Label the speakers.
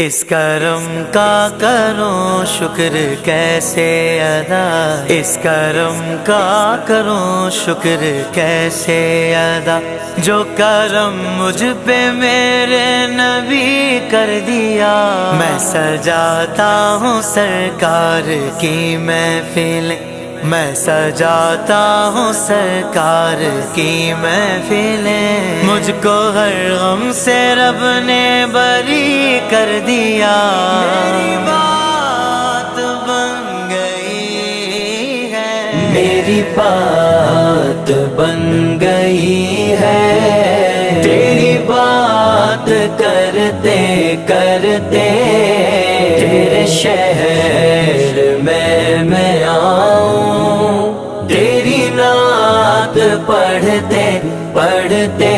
Speaker 1: اس کرم کا کروں شکر کیسے ادا، اس کرم کا کروں شکر کیسے ادا، جو کرم مجھ پہ میرے نبی کر دیا۔ میں سجاتا ہوں سرکار کی محفل، میں سجاتا ہوں سرکار کی محفلیں، مجھ کو ہر غم سے رب نے بری کر دیا۔ میری بات بن گئی ہے، میری بات بن گئی ہے، تیری بات کرتے کرتے تیرے شہر میں آؤں، تیری نعت پڑھتے پڑھتے